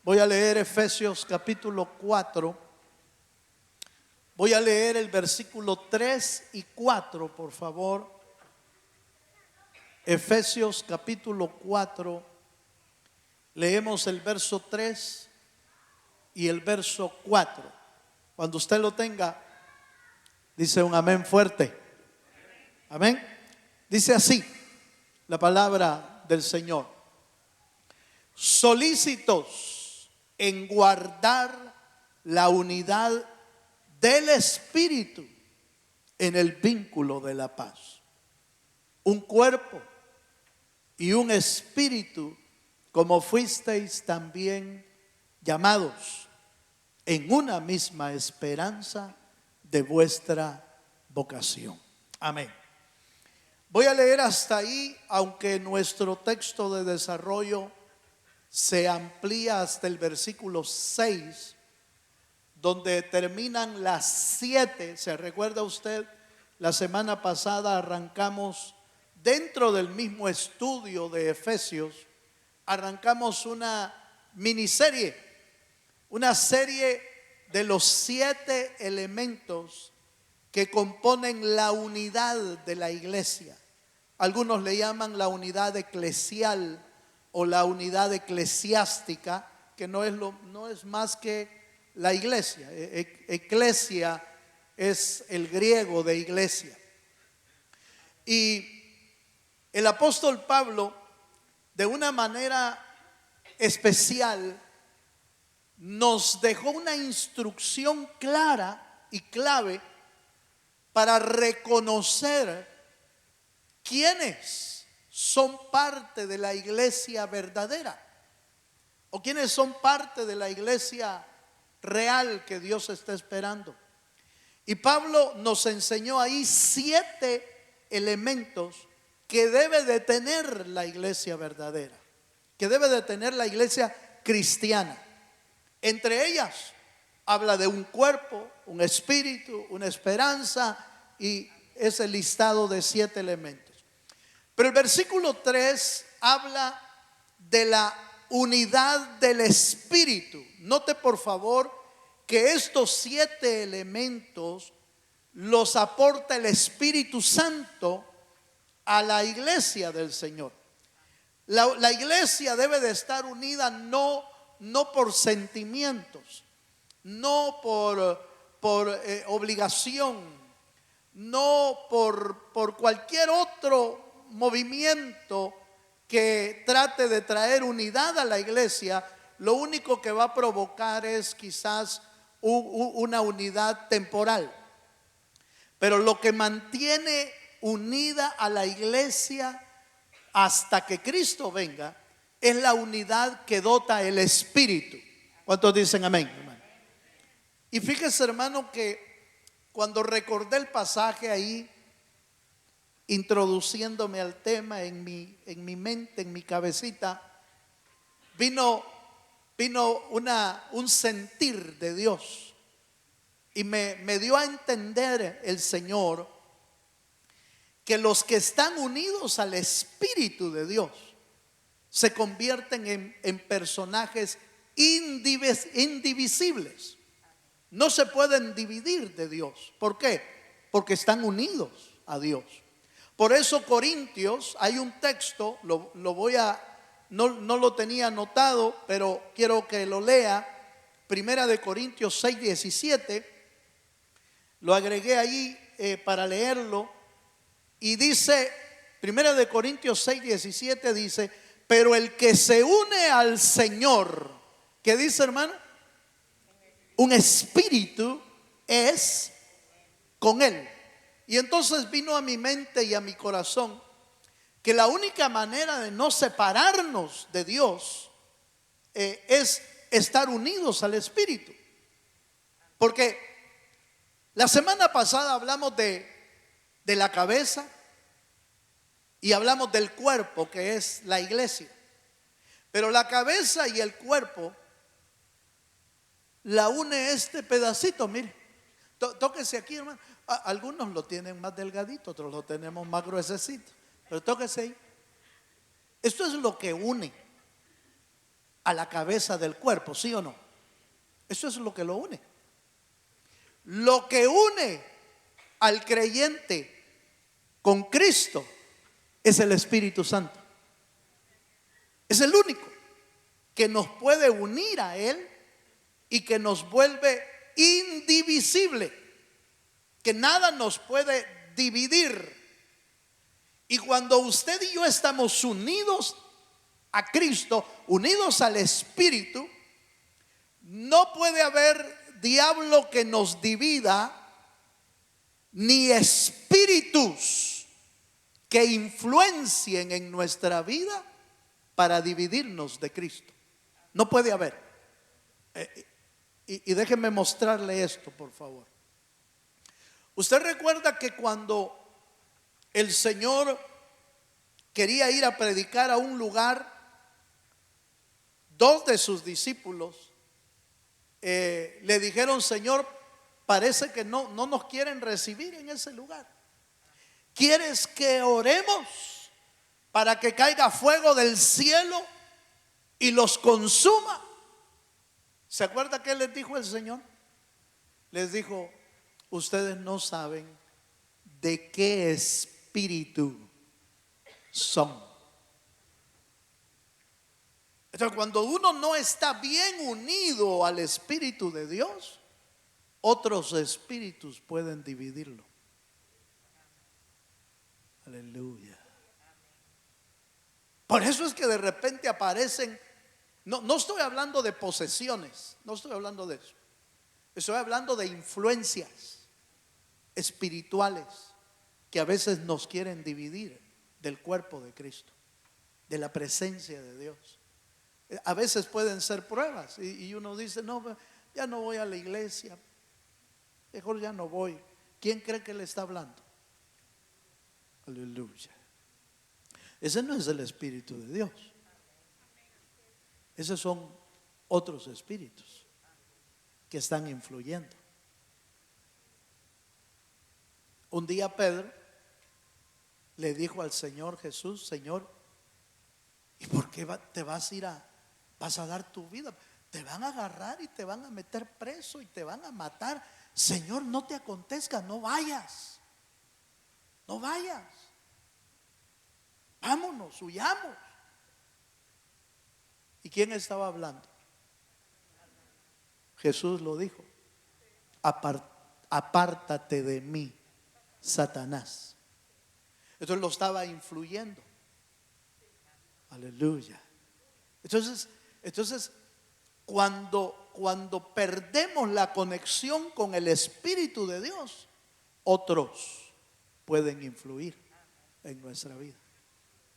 Voy a leer Efesios capítulo 4. Voy a leer el versículo 3 y 4, por favor. Efesios capítulo 4. Leemos el verso 3 y el verso 4. Cuando usted lo tenga, dice un amén fuerte. Amén. Dice así la palabra del Señor: solícitos en guardar la unidad del Espíritu en el vínculo de la paz. Un cuerpo y un espíritu, como fuisteis también llamados, en una misma esperanza de vuestra vocación. Amén. Voy a leer hasta ahí, aunque nuestro texto de desarrollo se amplía hasta el versículo 6, donde terminan las 7. ¿Se recuerda usted? La semana pasada arrancamos, dentro del mismo estudio de Efesios, arrancamos una miniserie, una serie de los 7 elementos que componen la unidad de la iglesia. Algunos le llaman la unidad eclesial o la unidad eclesiástica, que no es más que la iglesia. Eclesia es el griego de iglesia. Y el apóstol Pablo, de una manera especial, nos dejó una instrucción clara y clave para reconocer quiénes son parte de la iglesia verdadera o quiénes son parte de la iglesia real que Dios está esperando. Y Pablo nos enseñó ahí 7 elementos que debe de tener la iglesia verdadera, que debe de tener la iglesia cristiana. Entre ellas habla de un cuerpo, un espíritu, una esperanza, y ese listado de 7 elementos. Pero el versículo 3 habla de la unidad del espíritu. Note por favor que estos 7 elementos los aporta el Espíritu Santo a la iglesia del Señor. La iglesia debe de estar unida no por sentimientos, no por obligación, no por cualquier otro movimiento que trate de traer unidad a la iglesia. Lo único que va a provocar es quizás una unidad temporal. Pero lo que mantiene unida a la iglesia hasta que Cristo venga es la unidad que dota el Espíritu. ¿Cuántos dicen amén, hermano? Y fíjese, hermano, que cuando recordé el pasaje ahí, introduciéndome al tema en mi mente, en mi cabecita, vino un sentir de Dios. Y me dio a entender el Señor que los que están unidos al Espíritu de Dios se convierten en personajes indivisibles. No se pueden dividir de Dios. ¿Por qué? Porque están unidos a Dios. Por eso Corintios, hay un texto, no lo tenía anotado, pero quiero que lo lea. Primera de Corintios 6:17. Lo agregué ahí para leerlo. Y dice, Primera de Corintios 6:17 dice: pero el que se une al Señor, ¿qué dice, hermano? Un espíritu es con él. Y entonces vino a mi mente y a mi corazón que la única manera de no separarnos de Dios es estar unidos al Espíritu. Porque la semana pasada hablamos de la cabeza y hablamos del cuerpo, que es la iglesia. Pero la cabeza y el cuerpo la une este pedacito, mire. Tóquese aquí, hermano. Algunos lo tienen más delgadito, otros lo tenemos más gruesecito. Pero tóquese ahí. Esto es lo que une. a la cabeza del cuerpo, ¿sí o no? Eso es lo que lo une. Lo que une al creyente con Cristo es el Espíritu Santo. Es el único que nos puede unir a Él y que nos vuelve indivisible, que nada nos puede dividir. Y cuando usted y yo estamos unidos a Cristo, unidos al Espíritu, no puede haber diablo que nos divida, ni espíritus que influencien en nuestra vida para dividirnos de Cristo. No puede haber. Y déjenme mostrarle esto, por favor. Usted recuerda que cuando el Señor quería ir a predicar a un lugar, dos de sus discípulos le dijeron: Señor, parece que no nos quieren recibir en ese lugar. ¿Quieres que oremos para que caiga fuego del cielo y los consuma? ¿Se acuerda qué les dijo el Señor? Les dijo: ustedes no saben de qué espíritu son. Entonces, cuando uno no está bien unido al Espíritu de Dios, otros espíritus pueden dividirlo. Aleluya. Por eso es que de repente aparecen, no estoy hablando de posesiones, no estoy hablando de eso. Estoy hablando de influencias espirituales que a veces nos quieren dividir del cuerpo de Cristo, de la presencia de Dios. A veces pueden ser pruebas y uno dice: no, ya no voy a la iglesia, mejor ya no voy. ¿Quién cree que le está hablando? Aleluya. Ese no es el Espíritu de Dios. Esos son otros espíritus que están influyendo. Un día Pedro le dijo al Señor Jesús: Señor, ¿y por qué vas a dar tu vida? Te van a agarrar y te van a meter preso y te van a matar. Señor, no te acontezca, no vayas. No vayas. Vámonos, huyamos. ¿Y quién estaba hablando? Jesús lo dijo: apártate de mí, Satanás. Entonces lo estaba influyendo. Aleluya. Entonces cuando perdemos la conexión con el Espíritu de Dios, otros pueden influir en nuestra vida.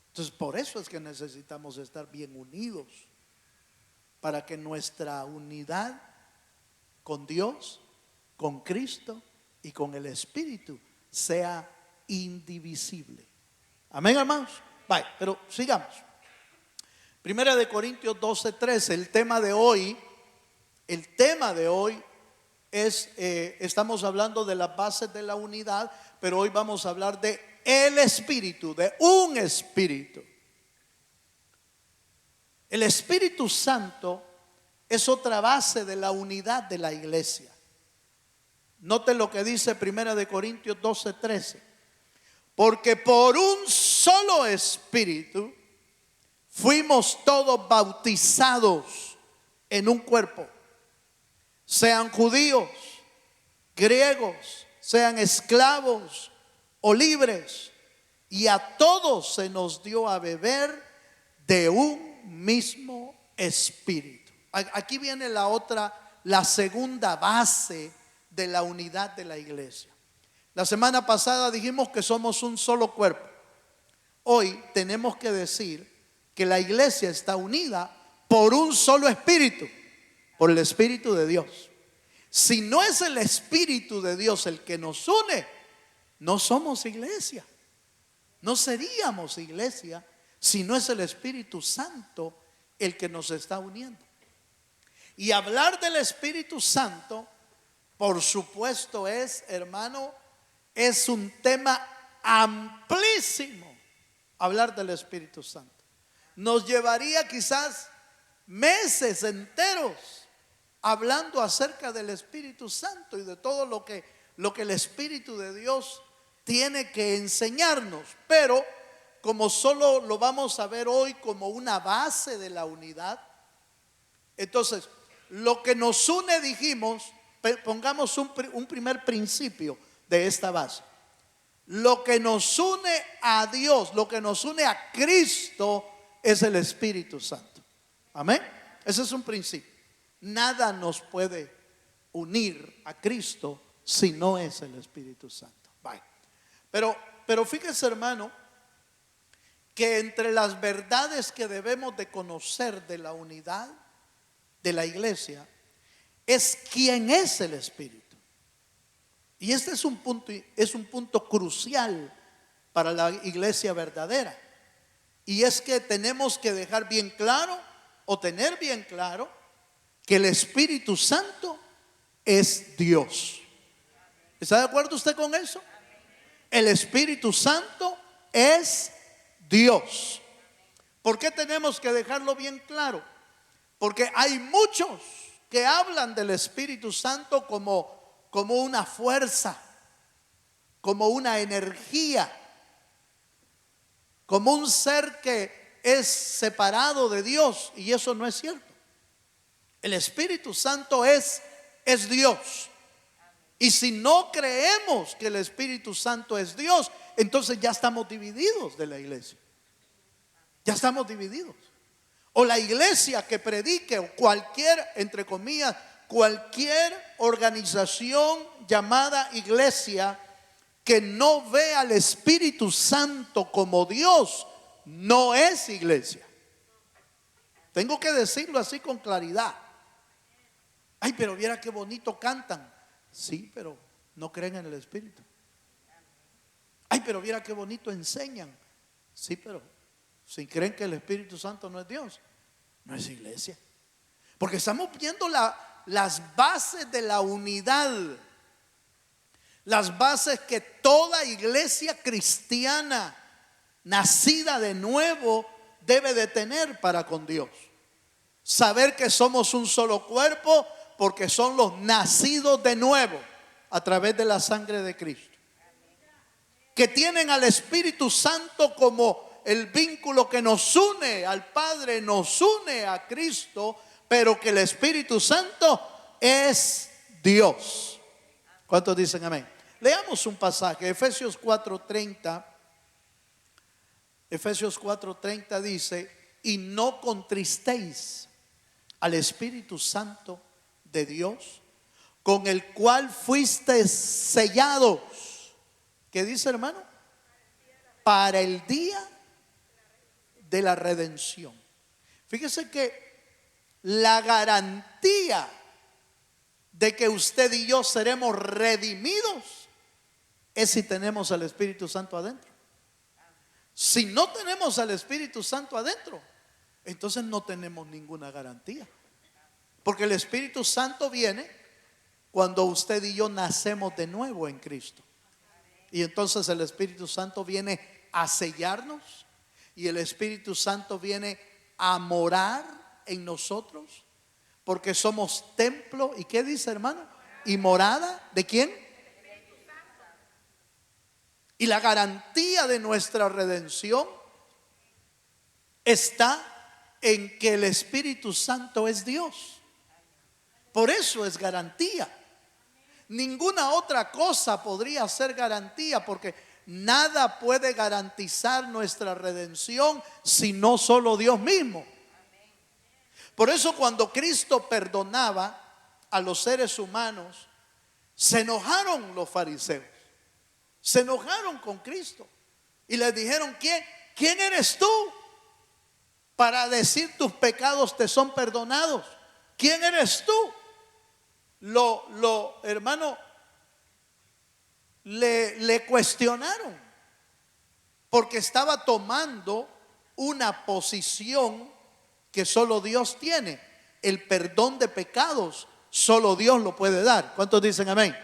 Entonces por eso es que necesitamos estar bien unidos, para que nuestra unidad con Dios, con Cristo y con el Espíritu sea indivisible. Amén, hermanos. Bye, pero sigamos. Primera de Corintios 12:13. El tema de hoy es, estamos hablando de las bases de la unidad, pero hoy vamos a hablar de el Espíritu, de un Espíritu. El Espíritu Santo es otra base de la unidad de la iglesia. Note lo que dice Primera de Corintios 12:13. Porque por un solo Espíritu fuimos todos bautizados en un cuerpo, sean judíos, griegos, sean esclavos o libres, y a todos se nos dio a beber de un mismo Espíritu. Aquí viene la segunda base de la unidad de la iglesia. La semana pasada dijimos que somos un solo cuerpo. Hoy tenemos que decir que la iglesia está unida por un solo Espíritu, por el Espíritu de Dios. Si no es el Espíritu de Dios el que nos une, no somos iglesia. No seríamos iglesia si no es el Espíritu Santo el que nos está uniendo. Y hablar del Espíritu Santo, por supuesto, hermano, es un tema amplísimo. Hablar del Espíritu Santo nos llevaría quizás meses enteros hablando acerca del Espíritu Santo y de todo lo que el Espíritu de Dios tiene que enseñarnos. Pero como solo lo vamos a ver hoy como una base de la unidad, entonces lo que nos une, dijimos, pongamos un primer principio de esta base. Lo que nos une a Dios, lo que nos une a Cristo es el Espíritu Santo. Amén. Ese es un principio. Nada nos puede unir a Cristo si no es el Espíritu Santo. Bye. Pero fíjese, hermano, que entre las verdades que debemos de conocer de la unidad de la iglesia es quién es el Espíritu. Y este es un punto crucial para la iglesia verdadera. Y es que tenemos que dejar bien claro o tener bien claro que el Espíritu Santo es Dios. ¿Está de acuerdo usted con eso? El Espíritu Santo es Dios. ¿Por qué tenemos que dejarlo bien claro? Porque hay muchos que hablan del Espíritu Santo como una fuerza, como una energía, como un ser que es separado de Dios, y eso no es cierto. El Espíritu Santo es Dios. Y si no creemos que el Espíritu Santo es Dios, entonces ya estamos divididos de la iglesia. Ya estamos divididos. O la iglesia que predique, o cualquier, entre comillas, cualquier organización llamada iglesia que no ve al Espíritu Santo como Dios, no es iglesia. Tengo que decirlo así con claridad. Ay, pero viera qué bonito cantan. Sí, pero no creen en el Espíritu. Ay, pero viera qué bonito enseñan. Sí, pero si creen que el Espíritu Santo no es Dios, no es iglesia. Porque estamos viendo las bases de la unidad, las bases que toda iglesia cristiana nacida de nuevo debe de tener para con Dios. Saber que somos un solo cuerpo porque son los nacidos de nuevo a través de la sangre de Cristo, que tienen al Espíritu Santo como el vínculo que nos une al Padre, nos une a Cristo, pero que el Espíritu Santo es Dios. ¿Cuántos dicen amén? Leamos un pasaje, Efesios 4:30. Efesios 4:30 dice: y no contristéis al Espíritu Santo de Dios, con el cual fuisteis sellados. ¿Qué dice, hermano? Para el día de la redención. Fíjese que la garantía de que usted y yo seremos redimidos es si tenemos al Espíritu Santo adentro. Si no tenemos al Espíritu Santo adentro, entonces no tenemos ninguna garantía. Porque el Espíritu Santo viene cuando usted y yo nacemos de nuevo en Cristo. Y entonces el Espíritu Santo viene a sellarnos, y el Espíritu Santo viene a morar en nosotros, porque somos templo. ¿Y qué dice, hermano? ¿Y morada de quién? Y la garantía de nuestra redención está en que el Espíritu Santo es Dios. Por eso es garantía. Ninguna otra cosa podría ser garantía, porque nada puede garantizar nuestra redención sino solo Dios mismo. Por eso cuando Cristo perdonaba a los seres humanos, se enojaron los fariseos. Se enojaron con Cristo y les dijeron: ¿Quién eres tú para decir tus pecados te son perdonados? ¿Quién eres tú? Hermano, le cuestionaron, porque estaba tomando una posición que solo Dios tiene. El perdón de pecados solo Dios lo puede dar. ¿Cuántos dicen amén?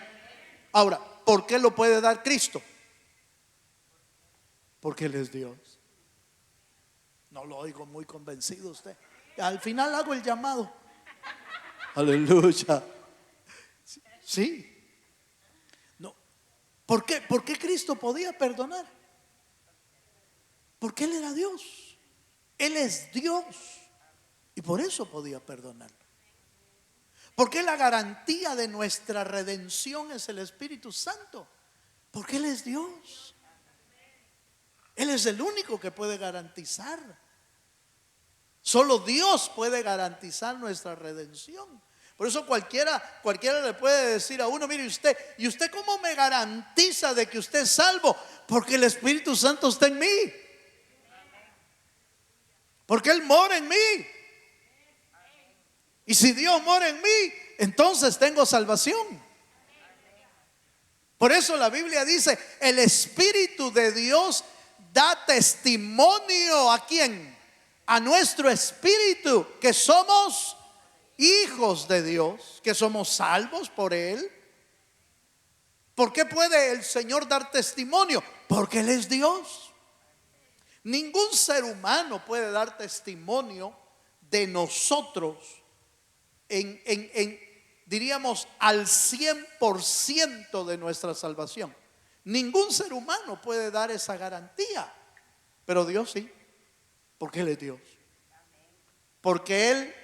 Ahora, ¿por qué lo puede dar Cristo? Porque Él es Dios. No lo oigo muy convencido usted. Al final hago el llamado. Aleluya. Sí. No. ¿Por qué? ¿Por qué Cristo podía perdonar? Porque Él era Dios. Él es Dios. Y por eso podía perdonarlo. Porque la garantía de nuestra redención es el Espíritu Santo. Porque Él es Dios. Él es el único que puede garantizar. Solo Dios puede garantizar nuestra redención. Por eso cualquiera le puede decir a uno: mire usted, ¿y usted cómo me garantiza de que usted es salvo? Porque el Espíritu Santo está en mí. Porque Él mora en mí. Y si Dios mora en mí, entonces tengo salvación. Por eso la Biblia dice: el Espíritu de Dios da testimonio ¿a quién? A nuestro espíritu que somos hijos de Dios, que somos salvos por Él. ¿Por qué puede el Señor dar testimonio? Porque Él es Dios. Ningún ser humano puede dar testimonio de nosotros diríamos al 100% de nuestra salvación. Ningún ser humano puede dar esa garantía, pero Dios sí, porque Él es Dios. Porque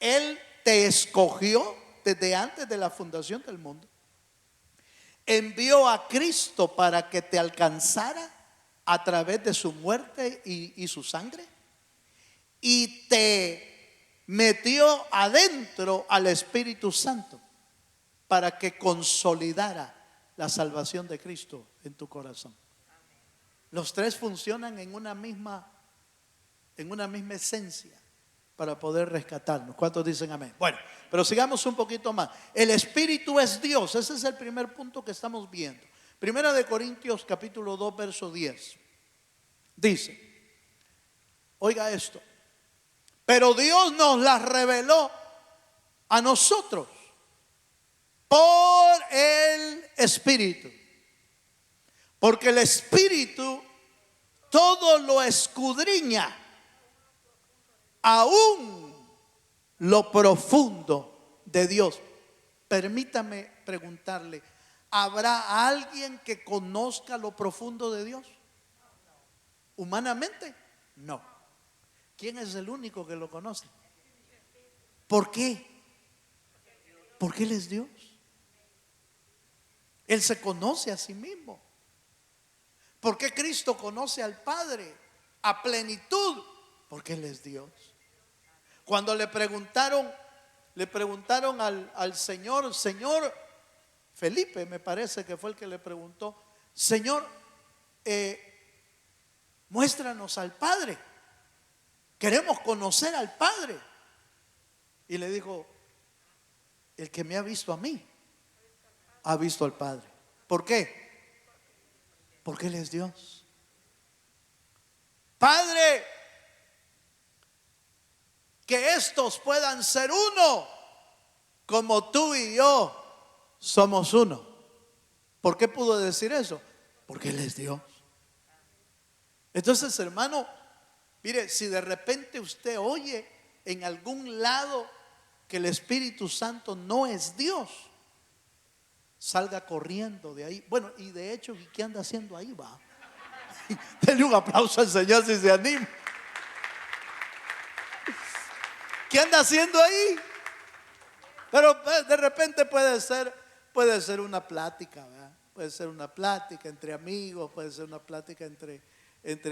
Él te escogió desde antes de la fundación del mundo. Envió a Cristo para que te alcanzara a través de su muerte y su sangre, y te metió adentro al Espíritu Santo para que consolidara la salvación de Cristo en tu corazón. Los tres funcionan en una misma esencia para poder rescatarnos. ¿Cuántos dicen amén? Bueno, pero sigamos un poquito más. El Espíritu es Dios. Ese es el primer punto que estamos viendo. Primera de Corintios capítulo 2 verso 10 dice, oiga esto: pero Dios nos las reveló a nosotros por el Espíritu. Porque el Espíritu todo lo escudriña, aún lo profundo de Dios. Permítame preguntarle: ¿habrá alguien que conozca lo profundo de Dios? Humanamente, no. ¿Quién es el único que lo conoce? ¿Por qué? Porque Él es Dios. Él se conoce a sí mismo. ¿Por qué Cristo conoce al Padre a plenitud? Porque Él es Dios. Cuando le preguntaron al Señor, Felipe me parece que fue el que le preguntó: Señor, muéstranos al Padre. Queremos conocer al Padre. Y le dijo: el que me ha visto a mí, ha visto al Padre. ¿Por qué? Porque Él es Dios. Padre, que estos puedan ser uno, como tú y yo somos uno. ¿Por qué pudo decir eso? Porque Él es Dios. Entonces, hermano, mire, si de repente usted oye en algún lado que el Espíritu Santo no es Dios, salga corriendo de ahí. Bueno, y de hecho, ¿qué anda haciendo ahí? Va. Denle un aplauso al Señor si se anima. ¿Qué anda haciendo ahí? Pero de repente puede ser una plática, ¿verdad? Puede ser una plática entre amigos, puede ser una plática entre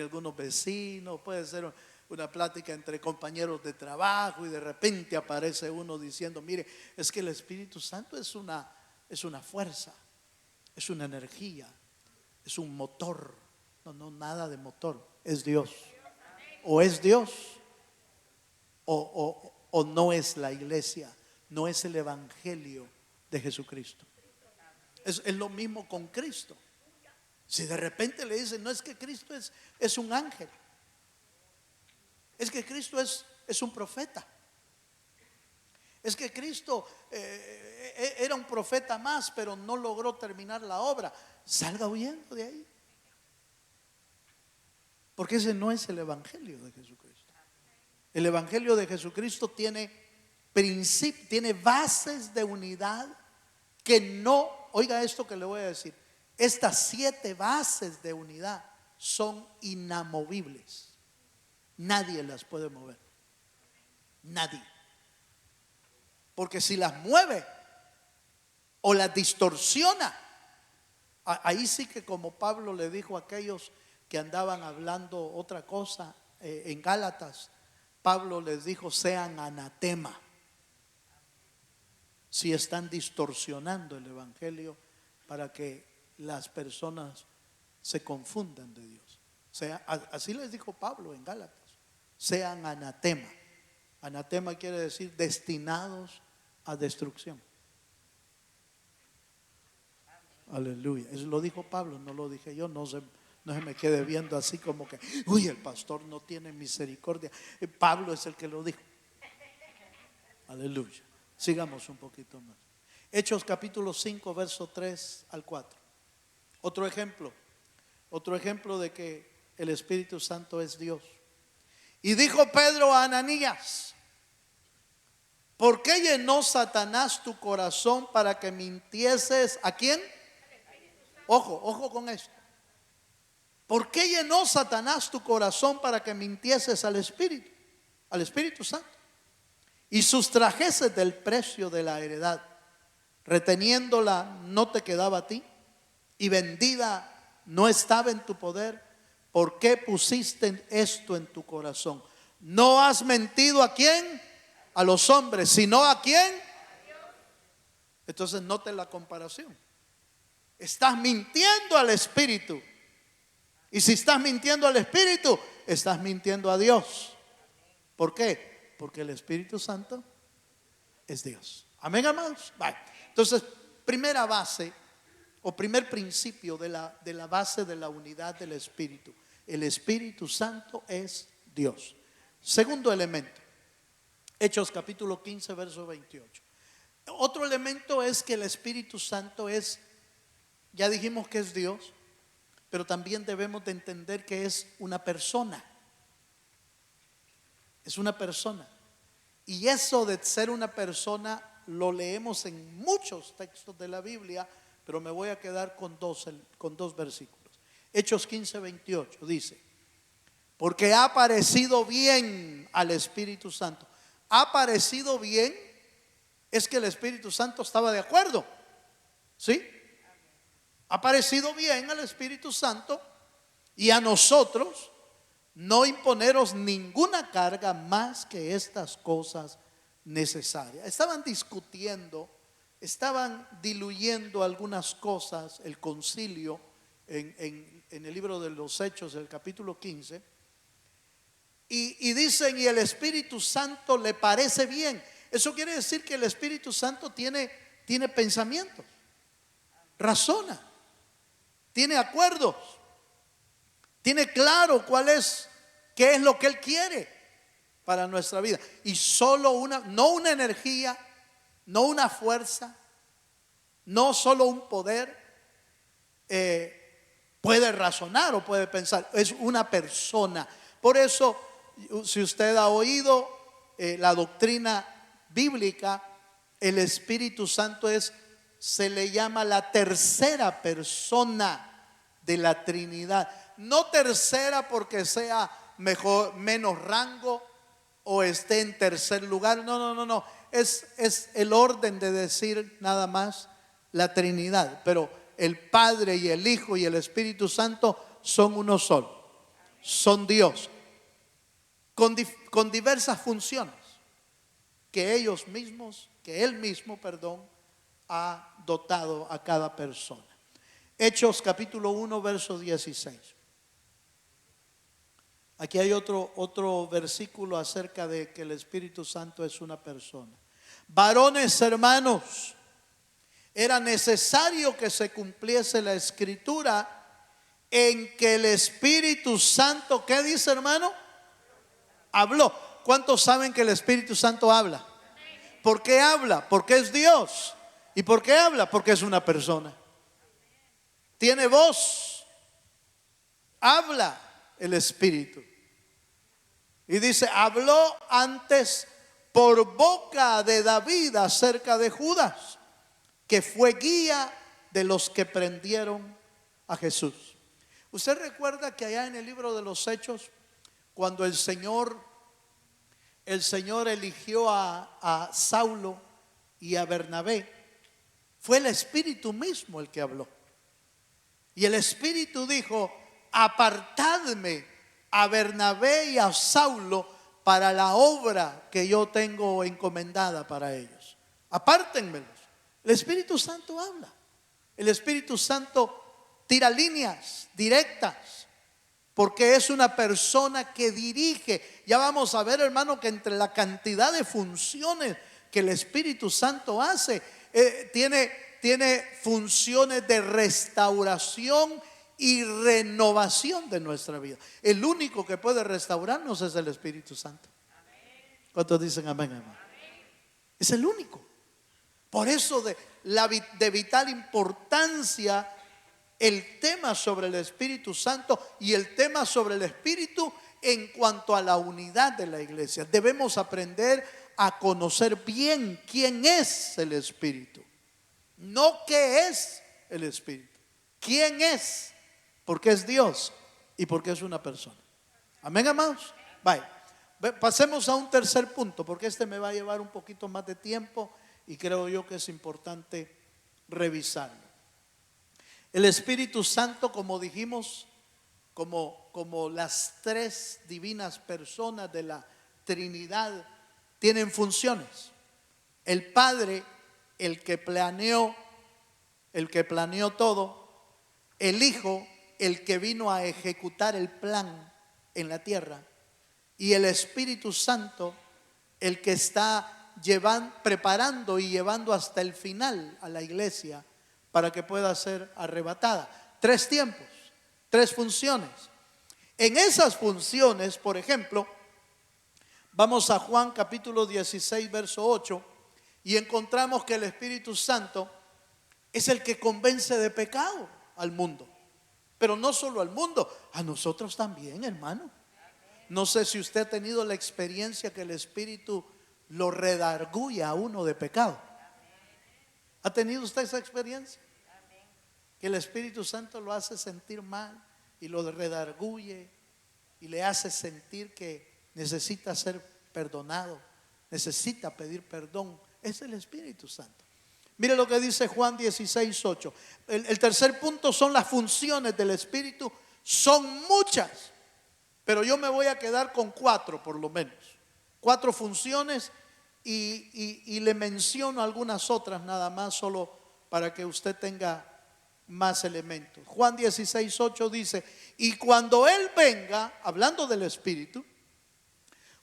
algunos vecinos, puede ser una plática entre compañeros de trabajo, y de repente aparece uno diciendo: mire, es que el Espíritu Santo es una fuerza, es una energía, es un motor. No, nada de motor, es Dios. O es Dios o no es la iglesia, no es el evangelio de Jesucristo. Es lo mismo con Cristo. Si de repente le dicen: no, es que Cristo es un ángel, es que Cristo es un profeta, es que Cristo era un profeta más, pero no logró terminar la obra, salga huyendo de ahí, porque ese no es el evangelio de Jesucristo. El Evangelio de Jesucristo tiene tiene bases de unidad que no, oiga esto que le voy a decir, estas 7 bases de unidad son inamovibles. Nadie las puede mover. Nadie. Porque si las mueve o las distorsiona, ahí sí que, como Pablo le dijo a aquellos que andaban hablando otra cosa en Gálatas, Pablo les dijo: sean anatema si están distorsionando el evangelio para que las personas se confundan de Dios. Así les dijo Pablo en Gálatas: sean anatema. Anatema quiere decir destinados a destrucción. Aleluya. Eso lo dijo Pablo, no lo dije yo. No se me quede viendo así como que, uy, el pastor no tiene misericordia. Pablo es el que lo dijo. Aleluya. Sigamos un poquito más. Hechos capítulo 5, verso 3 al 4. Otro ejemplo de que el Espíritu Santo es Dios. Y dijo Pedro a Ananías: ¿por qué llenó Satanás tu corazón para que mintieses? ¿A quién? Ojo con esto. ¿Por qué llenó Satanás tu corazón para que mintieses al Espíritu Santo? Y sustrajeses del precio de la heredad, reteniéndola no te quedaba a ti, y vendida no estaba en tu poder. ¿Por qué pusiste esto en tu corazón? No has mentido ¿a quién? A los hombres, sino ¿a quién? Entonces note la comparación. Estás mintiendo al Espíritu. Y si estás mintiendo al Espíritu, estás mintiendo a Dios. ¿Por qué? Porque el Espíritu Santo es Dios. Amén, hermanos. Vale. Entonces, primera base o primer principio de la base de la unidad del Espíritu: el Espíritu Santo es Dios. Segundo elemento, Hechos capítulo 15, verso 28. Otro elemento es que el Espíritu Santo es, ya dijimos que es Dios, pero también debemos de entender que es una persona. Es una persona. Y eso de ser una persona lo leemos en muchos textos de la Biblia, pero me voy a quedar con dos versículos. Hechos 15, 28 dice: porque ha parecido bien al Espíritu Santo. Ha parecido bien es que el Espíritu Santo estaba de acuerdo. ¿Sí? Ha parecido bien al Espíritu Santo y a nosotros no imponeros ninguna carga más que estas cosas necesarias. Estaban discutiendo, estaban diluyendo algunas cosas, el concilio en el libro de los Hechos, el capítulo 15, y dicen: y el Espíritu Santo le parece bien. Eso quiere decir que el Espíritu Santo tiene pensamientos, razona, tiene acuerdos, tiene claro qué es lo que Él quiere para nuestra vida. Y solo no una energía, no una fuerza, no solo un poder puede razonar o puede pensar. Es una persona. Por eso, si usted ha oído la doctrina bíblica, el Espíritu Santo se le llama la tercera persona de la Trinidad. No tercera porque sea menos rango o esté en tercer lugar. No. Es el orden de decir nada más la Trinidad. Pero el Padre y el Hijo y el Espíritu Santo son uno solo. Son Dios. Con diversas funciones que Él mismo, ha dotado a cada persona. Hechos capítulo 1, verso 16. Aquí hay otro versículo acerca de que el Espíritu Santo es una persona. Varones hermanos, era necesario que se cumpliese la escritura en que el Espíritu Santo, ¿qué dice, hermano? Habló. ¿Cuántos saben que el Espíritu Santo habla? ¿Por qué habla? Porque es Dios. ¿Y por qué habla? Porque es una persona. Tiene voz. Habla el Espíritu. Y dice, habló antes por boca de David acerca de Judas, que fue guía de los que prendieron a Jesús. Usted recuerda que allá en el libro de los Hechos, cuando el Señor eligió a Saulo y a Bernabé, fue el Espíritu mismo el que habló. Y el Espíritu dijo, apartadme a Bernabé y a Saulo para la obra que yo tengo encomendada para ellos. Apártenmelos. El Espíritu Santo habla. El Espíritu Santo tira líneas directas, porque es una persona que dirige. Ya vamos a ver, hermano, que entre la cantidad de funciones que el Espíritu Santo hace, tiene funciones de restauración y renovación de nuestra vida. El único que puede restaurarnos es el Espíritu Santo. ¿Cuántos dicen amén, hermano? Es el único. Por eso de vital importancia el tema sobre el Espíritu Santo y el tema sobre el Espíritu en cuanto a la unidad de la iglesia. Debemos aprender a conocer bien quién es el Espíritu. No qué es el Espíritu. ¿Quién es? Porque es Dios y porque es una persona. Amén, amados. Vaya, pasemos a un tercer punto, porque este me va a llevar un poquito más de tiempo y creo yo que es importante revisarlo. El Espíritu Santo, como dijimos, como las tres divinas personas de la Trinidad, tienen funciones. El Padre, el que planeó todo. El Hijo, el que vino a ejecutar el plan en la tierra. Y el Espíritu Santo, el que está preparando y llevando hasta el final a la iglesia para que pueda ser arrebatada. Tres tiempos, tres funciones. En esas funciones, por ejemplo, vamos a Juan capítulo 16, verso 8, y encontramos que el Espíritu Santo es el que convence de pecado al mundo. Pero no solo al mundo, a nosotros también, hermano. No sé si usted ha tenido la experiencia que el Espíritu lo redarguye a uno de pecado. ¿Ha tenido usted esa experiencia? Que el Espíritu Santo lo hace sentir mal y lo redarguye y le hace sentir que necesita ser perdonado, necesita pedir perdón. Es el Espíritu Santo. Mire lo que dice Juan 16, 8. El tercer punto son las funciones del Espíritu. Son muchas, pero yo me voy a quedar con 4 por lo menos. 4 funciones y le menciono algunas otras nada más, solo para que usted tenga más elementos. Juan 16, 8 dice, y cuando Él venga, hablando del Espíritu,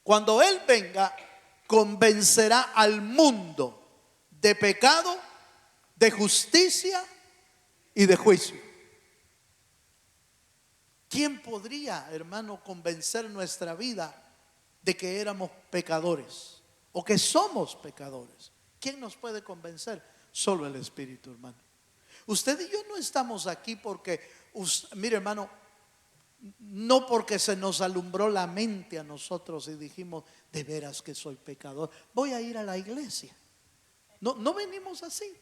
cuando Él venga, convencerá al mundo de pecado, de justicia y de juicio. ¿Quién podría, hermano, convencer nuestra vida de que éramos pecadores o que somos pecadores? ¿Quién nos puede convencer? Solo el Espíritu, hermano. Usted y yo no estamos aquí porque, mire, hermano, no porque se nos alumbró la mente a nosotros y dijimos, de veras que soy pecador, voy a ir a la iglesia. No venimos así.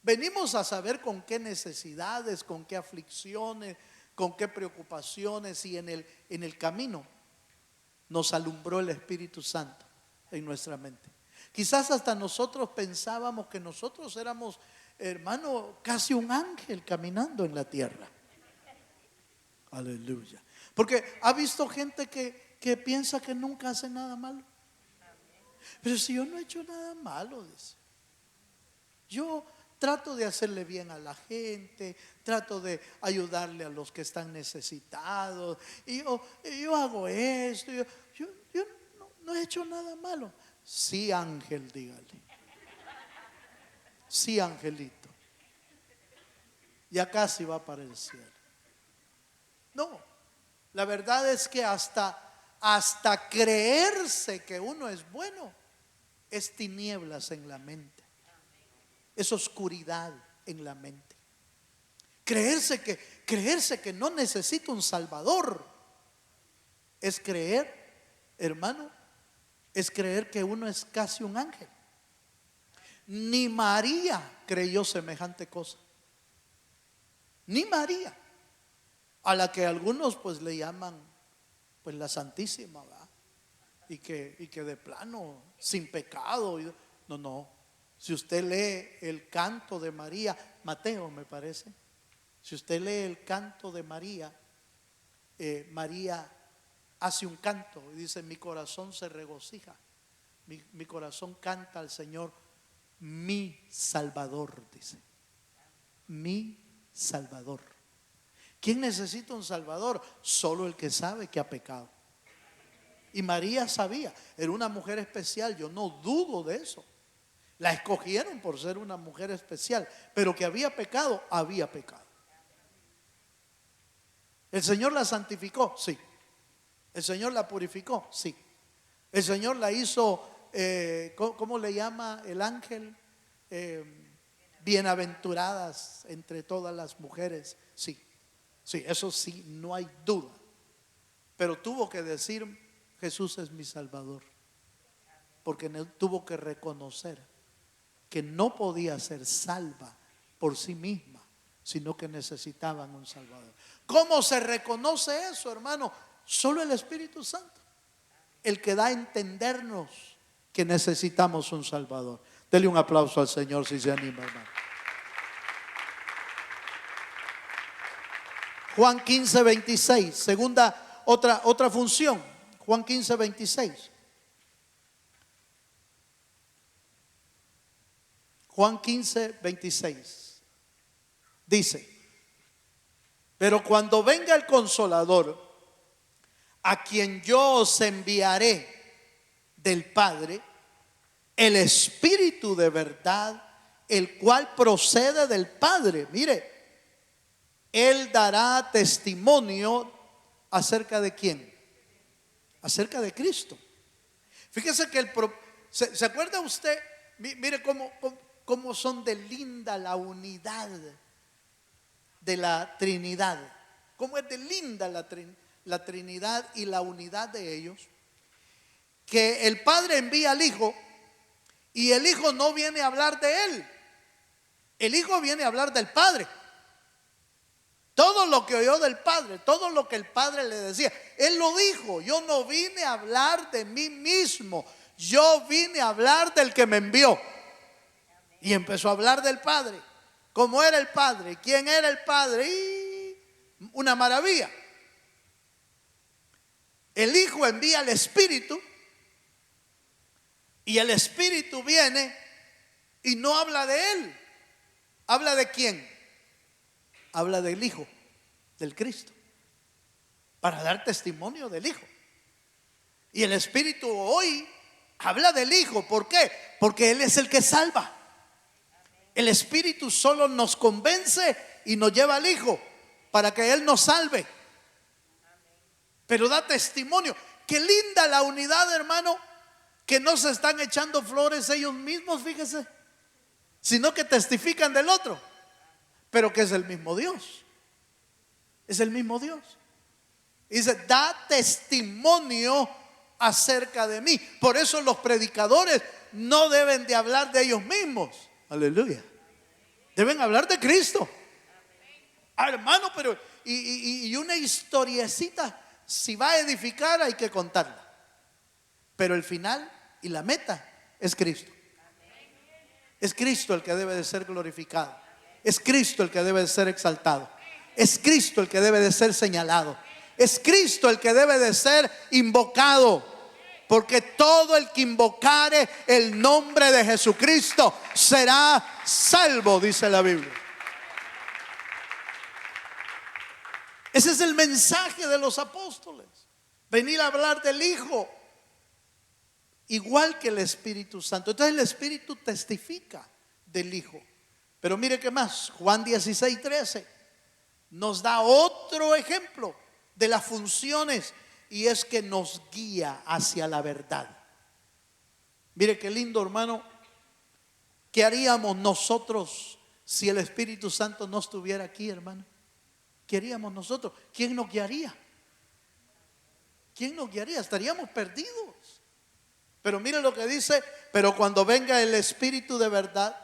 Venimos a saber con qué necesidades, con qué aflicciones, con qué preocupaciones, y en el camino nos alumbró el Espíritu Santo en nuestra mente. Quizás hasta nosotros pensábamos que nosotros éramos, hermano, casi un ángel caminando en la tierra. Aleluya. Porque ha visto gente que piensa que nunca hace nada malo. Pero si yo no he hecho nada malo, dice. Yo trato de hacerle bien a la gente, trato de ayudarle a los que están necesitados, y yo hago esto, yo no he hecho nada malo. Sí, ángel, dígale. Sí, angelito. Ya casi va para el cielo. No, la verdad es que hasta creerse que uno es bueno, es tinieblas en la mente. Es oscuridad en la mente. Creerse que no necesita un Salvador es creer hermano, es creer que uno es casi un ángel. Ni María creyó semejante cosa. Ni María, a la que algunos pues le llaman pues la Santísima, ¿verdad? Y que de plano sin pecado. No, no. Si usted lee el canto de María, Mateo me parece, si usted lee el canto de María, María hace un canto y dice: mi corazón se regocija, mi corazón canta al Señor, mi Salvador, dice, mi Salvador. ¿Quién necesita un Salvador? Solo el que sabe que ha pecado. Y María sabía, era una mujer especial, yo no dudo de eso. La escogieron por ser una mujer especial, pero que había pecado, había pecado. ¿El Señor la santificó? Sí. ¿El Señor la purificó? Sí. ¿El Señor la hizo, cómo le llama el ángel? Bienaventuradas entre todas las mujeres. Sí, sí, eso sí, no hay duda. Pero tuvo que decir: Jesús es mi Salvador, porque tuvo que reconocer que no podía ser salva por sí misma, sino que necesitaban un Salvador. ¿Cómo se reconoce eso, hermano? Solo el Espíritu Santo, el que da a entendernos que necesitamos un Salvador. Dele un aplauso al Señor si se anima, hermano. Juan 15, 26, segunda, otra función. Juan 15, 26. Juan 15, 26. Dice: pero cuando venga el Consolador, a quien yo os enviaré del Padre, el Espíritu de verdad, el cual procede del Padre, mire, Él dará testimonio acerca de quién, acerca de Cristo. Fíjese que ¿se acuerda usted? Mire cómo son de linda la unidad de la Trinidad. Cómo es de linda la Trinidad y la unidad de ellos. Que el Padre envía al Hijo y el Hijo no viene a hablar de Él. El Hijo viene a hablar del Padre. Todo lo que oyó del Padre, todo lo que el Padre le decía, Él lo dijo. Yo no vine a hablar de mí mismo, yo vine a hablar del que me envió. Y empezó a hablar del Padre, cómo era el Padre, quién era el Padre, y una maravilla. El Hijo envía al Espíritu y el Espíritu viene y no habla de Él. ¿Habla de quién? Habla del Hijo, del Cristo, para dar testimonio del Hijo. Y el Espíritu hoy habla del Hijo. ¿Por qué? Porque Él es el que salva. El Espíritu solo nos convence y nos lleva al Hijo para que Él nos salve. Pero da testimonio. Qué linda la unidad, hermano, que no se están echando flores ellos mismos, fíjese, sino que testifican del otro, pero que es el mismo Dios. Es el mismo Dios. Y dice: da testimonio acerca de mí. Por eso los predicadores no deben de hablar de ellos mismos. Aleluya. Deben hablar de Cristo. Hermano, pero y una historiecita, si va a edificar hay que contarla. Pero el final y la meta es Cristo. Es Cristo el que debe de ser glorificado. Es Cristo el que debe de ser exaltado. Es Cristo el que debe de ser señalado. Es Cristo el que debe de ser invocado. Porque todo el que invocare el nombre de Jesucristo será salvo, dice la Biblia. Ese es el mensaje de los apóstoles. Venir a hablar del Hijo, igual que el Espíritu Santo. Entonces el Espíritu testifica del Hijo. Pero mire qué más. Juan 16, 13 nos da otro ejemplo de las funciones, y es que nos guía hacia la verdad. Mire qué lindo, hermano. ¿Qué haríamos nosotros si el Espíritu Santo no estuviera aquí, hermano? ¿Qué haríamos nosotros? ¿Quién nos guiaría? ¿quién nos guiaría? Estaríamos perdidos. Pero mire lo que dice: pero cuando venga el Espíritu de verdad,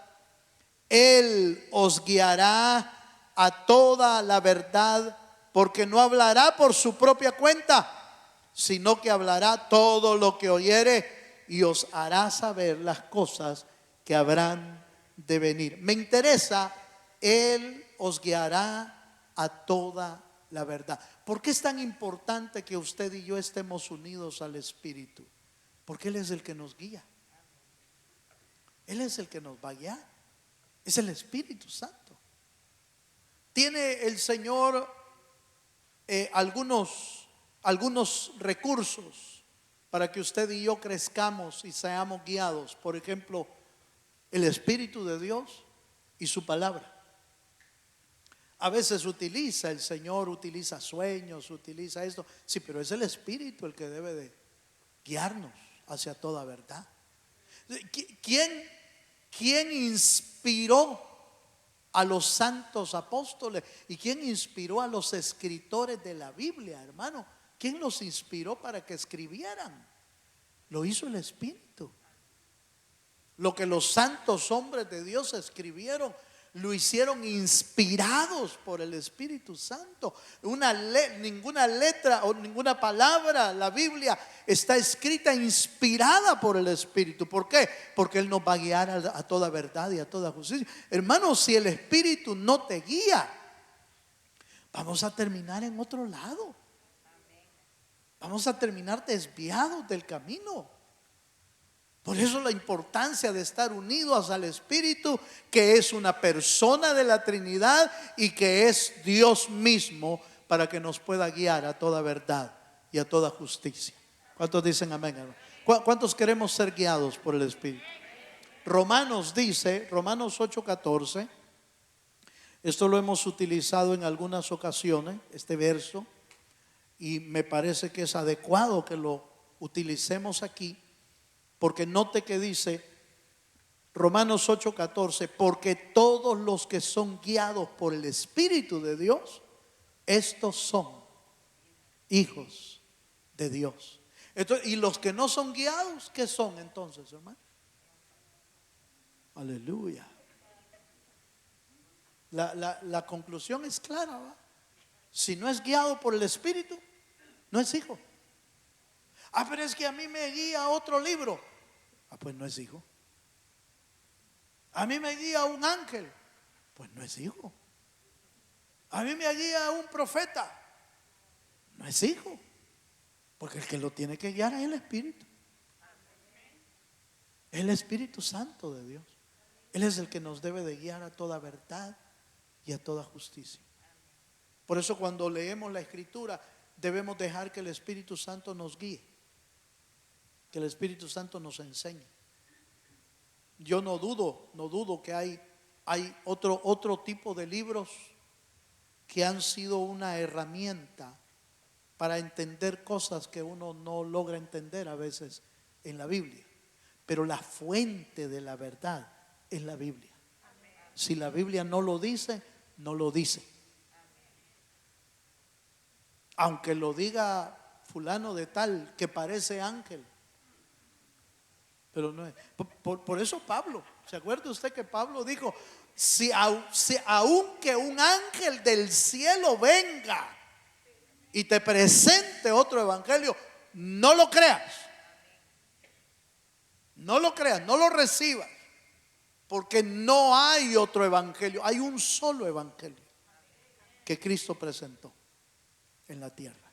Él os guiará a toda la verdad, porque no hablará por su propia cuenta, sino que hablará todo lo que oyere y os hará saber las cosas que habrán de venir. Me interesa, Él os guiará a toda la verdad. ¿Por qué es tan importante que usted y yo estemos unidos al Espíritu? Porque Él es el que nos guía. Él es el que nos va a guiar. Es el Espíritu Santo. Tiene el Señor algunos recursos para que usted y yo crezcamos y seamos guiados. Por ejemplo, el Espíritu de Dios y su palabra. A veces el Señor utiliza sueños, utiliza esto. Sí, pero es el Espíritu el que debe de guiarnos hacia toda verdad. ¿Quién inspiró a los santos apóstoles? ¿Y quién inspiró a los escritores de la Biblia, hermano? ¿Quién los inspiró para que escribieran? Lo hizo el Espíritu. Lo que los santos hombres de Dios escribieron, lo hicieron inspirados por el Espíritu Santo. Ninguna letra o ninguna palabra, la Biblia está escrita inspirada por el Espíritu. ¿Por qué? Porque Él nos va a guiar a toda verdad y a toda justicia. Hermano, si el Espíritu no te guía, vamos a terminar en otro lado. Vamos a terminar desviados del camino. Por eso la importancia de estar unidos al Espíritu, que es una persona de la Trinidad y que es Dios mismo, para que nos pueda guiar a toda verdad y a toda justicia. ¿Cuántos dicen amén, hermano? ¿Cuántos queremos ser guiados por el Espíritu? Romanos dice, Romanos 8:14, esto lo hemos utilizado en algunas ocasiones, este verso, y me parece que es adecuado que lo utilicemos aquí. Porque note que dice Romanos 8:14, porque todos los que son guiados por el Espíritu de Dios, estos son hijos de Dios. Entonces, y los que no son guiados, ¿qué son entonces, hermano? Aleluya. La conclusión es clara, ¿va? Si no es guiado por el Espíritu, no es hijo. Ah, pero es que a mí me guía otro libro. Ah, pues no es hijo. A mí me guía un ángel. Pues no es hijo. A mí me guía un profeta. No es hijo. Porque el que lo tiene que guiar es el Espíritu. El Espíritu Santo de Dios. Él es el que nos debe de guiar a toda verdad y a toda justicia. Por eso cuando leemos la Escritura, debemos dejar que el Espíritu Santo nos guíe, que el Espíritu Santo nos enseñe. Yo no dudo que hay otro tipo de libros que han sido una herramienta para entender cosas que uno no logra entender a veces en la Biblia. Pero la fuente de la verdad es la Biblia. Si la Biblia no lo dice, no lo dice. Aunque lo diga fulano de tal que parece ángel, pero no es. Por eso Pablo, ¿se acuerda usted que Pablo dijo: si aunque un ángel del cielo venga y te presente otro evangelio, no lo creas, no lo creas, no lo recibas, porque no hay otro evangelio, hay un solo evangelio que Cristo presentó en la tierra.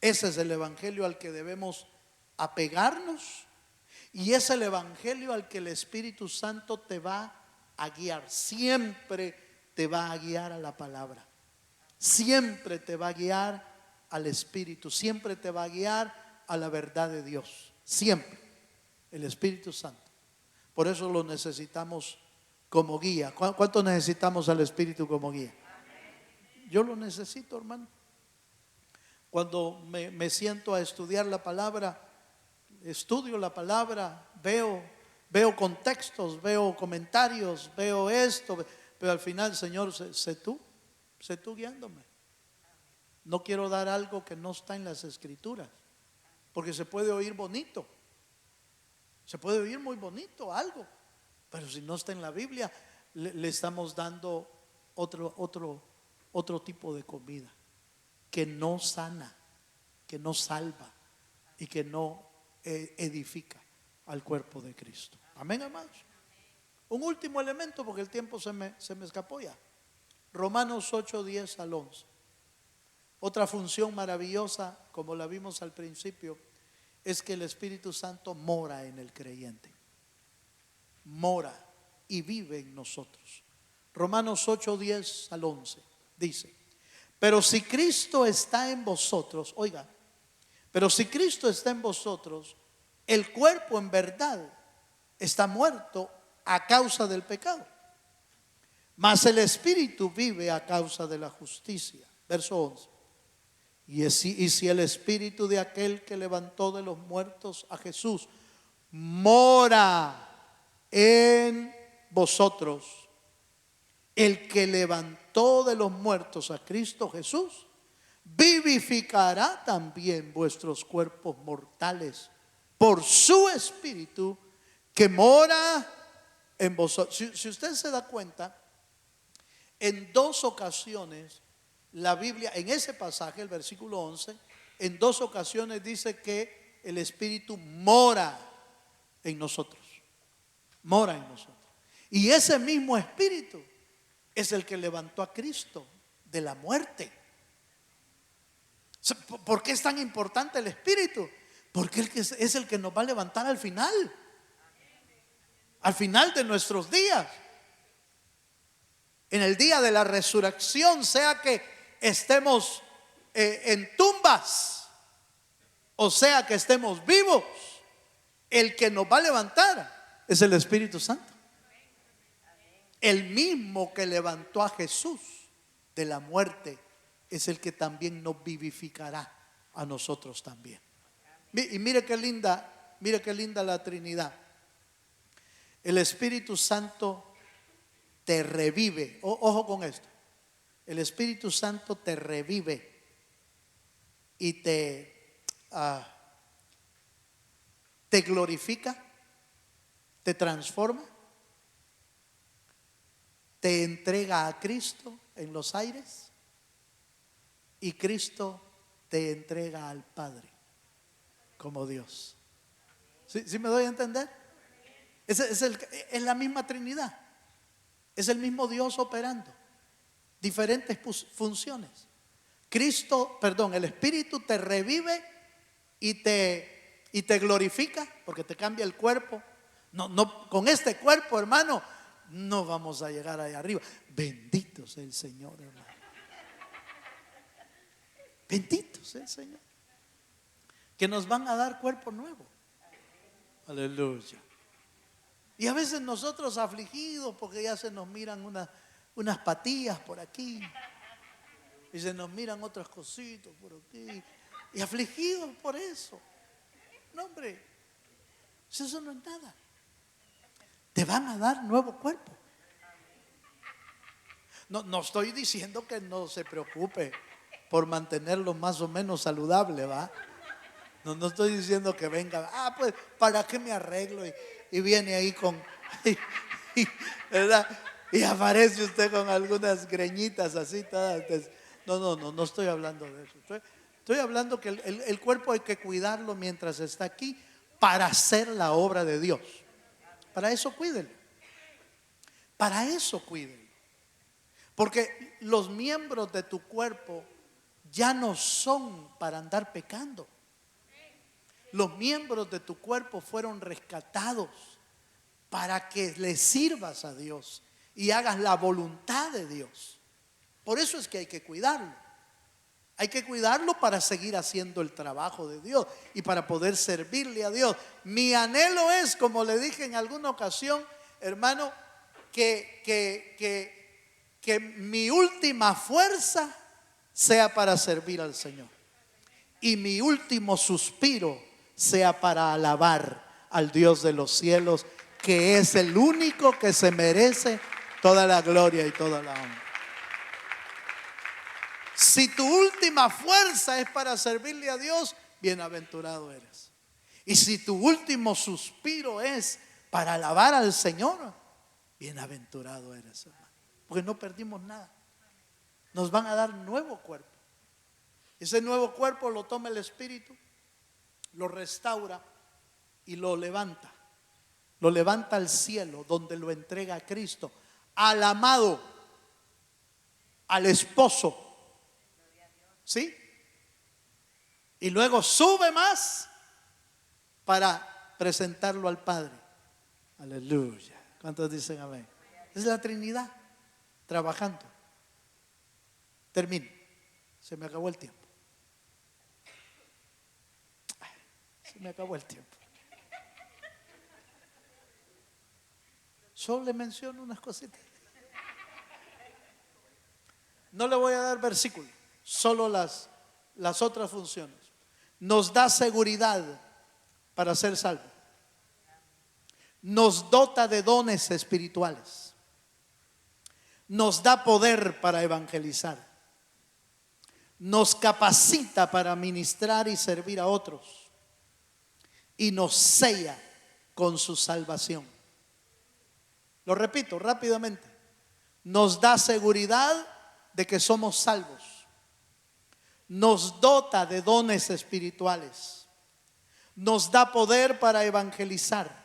Ese es el evangelio al que debemos apegarnos, y es el evangelio al que el Espíritu Santo te va a guiar. Siempre te va a guiar a la palabra, siempre te va a guiar al Espíritu, siempre te va a guiar a la verdad de Dios. Siempre el Espíritu Santo. Por eso lo necesitamos como guía. ¿Cuánto necesitamos al Espíritu como guía? Yo lo necesito, hermano. Cuando me siento a estudiar la palabra, estudio la palabra, veo contextos, veo comentarios, veo esto, pero al final, Señor, sé tú guiándome. No quiero dar algo que no está en las Escrituras. porque se puede oír bonito, se puede oír muy bonito algo, pero si no está en la Biblia, le estamos dando otro tipo de comida que no sana, que no salva y que no edifica al cuerpo de Cristo. Amén, amados. Un último elemento, porque el tiempo se me escapó ya. Romanos 8, 10 al 11. Otra función maravillosa, como la vimos al principio, es que el Espíritu Santo mora en el creyente. Mora y vive en nosotros. Romanos 8, 10 al 11 dice: pero si Cristo está en vosotros, oiga, pero si Cristo está en vosotros, el cuerpo en verdad está muerto a causa del pecado, mas el Espíritu vive a causa de la justicia. Verso 11. Y si el Espíritu de aquel que levantó de los muertos a Jesús mora en vosotros, el que levantó de los muertos a Cristo Jesús vivificará también vuestros cuerpos mortales por su Espíritu que mora en vosotros. Si usted se da cuenta, en dos ocasiones la Biblia, en ese pasaje, el versículo 11, en dos ocasiones dice que el Espíritu mora en nosotros. Mora en nosotros. Y ese mismo Espíritu es el que levantó a Cristo de la muerte. ¿Por qué es tan importante el Espíritu? Porque es el que nos va a levantar al final de nuestros días. En el día de la resurrección, sea que estemos en tumbas o sea que estemos vivos, el que nos va a levantar es el Espíritu Santo. El mismo que levantó a Jesús de la muerte es el que también nos vivificará a nosotros también. Y mire qué linda la Trinidad. El Espíritu Santo te revive. Ojo con esto. El Espíritu Santo te revive y te glorifica, te transforma, te entrega a Cristo en los aires y Cristo te entrega al Padre como Dios. ¿Sí me doy a entender? Es la misma Trinidad. Es el mismo Dios operando diferentes funciones. El Espíritu te revive y te glorifica porque te cambia el cuerpo. No, con este cuerpo, hermano, no vamos a llegar allá arriba. Bendito sea el Señor, hermano. Bendito sea el Señor. Que nos van a dar cuerpo nuevo. Aleluya. Y a veces nosotros afligidos porque ya se nos miran unas patillas por aquí y se nos miran otras cositas por aquí y afligidos por eso. No, hombre, eso no es nada. Te van a dar nuevo cuerpo. No estoy diciendo que no se preocupe por mantenerlo más o menos saludable, ¿va? No estoy diciendo que venga, pues, ¿para qué me arreglo? Y viene ahí ¿verdad? Y aparece usted con algunas greñitas así todas. No estoy hablando de eso. Estoy hablando que el cuerpo hay que cuidarlo mientras está aquí para hacer la obra de Dios. Para eso cuídelo. Para eso cuídelo. Porque los miembros de tu cuerpo ya no son para andar pecando. Los miembros de tu cuerpo fueron rescatados para que le sirvas a Dios y hagas la voluntad de Dios. Por eso es que hay que cuidarlo. Hay que cuidarlo para seguir haciendo el trabajo de Dios y para poder servirle a Dios. Mi anhelo es, como le dije en alguna ocasión, hermano, que mi última fuerza sea para servir al Señor y mi último suspiro sea para alabar al Dios de los cielos, que es el único que se merece toda la gloria y toda la honra. Si tu última fuerza es para servirle a Dios, bienaventurado eres. Y si tu último suspiro es para alabar al Señor, bienaventurado eres, hermano. Porque no perdimos nada. Nos van a dar nuevo cuerpo. Ese nuevo cuerpo lo toma el Espíritu, lo restaura y lo levanta. Lo levanta al cielo, donde lo entrega a Cristo, al amado, al esposo. ¿Sí? Y luego sube más para presentarlo al Padre. Aleluya. ¿Cuántos dicen amén? Es la Trinidad trabajando. Termino. Se me acabó el tiempo. Se me acabó el tiempo. Solo le menciono unas cositas. No le voy a dar versículos, solo las otras funciones. Nos da seguridad para ser salvo. Nos dota de dones espirituales. Nos da poder para evangelizar. Nos capacita para ministrar y servir a otros. Y nos sella con su salvación. Lo repito rápidamente. Nos da seguridad de que somos salvos. Nos dota de dones espirituales. Nos da poder para evangelizar.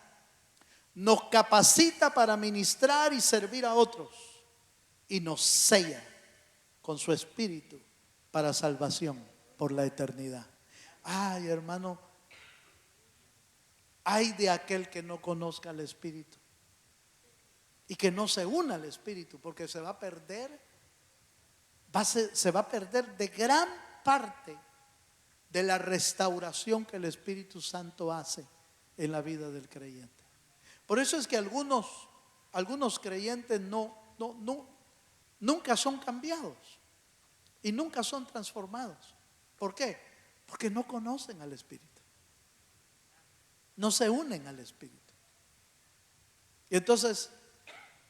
Nos capacita para ministrar y servir a otros. Y nos sella con su espíritu para salvación por la eternidad. Ay, hermano, ay de aquel que no conozca al Espíritu y que no se una al Espíritu, porque se va a perder, se va a perder de gran parte de la restauración que el Espíritu Santo hace en la vida del creyente. Por eso es que algunos creyentes nunca son cambiados y nunca son transformados. ¿Por qué? Porque no conocen al Espíritu, no se unen al Espíritu. Y entonces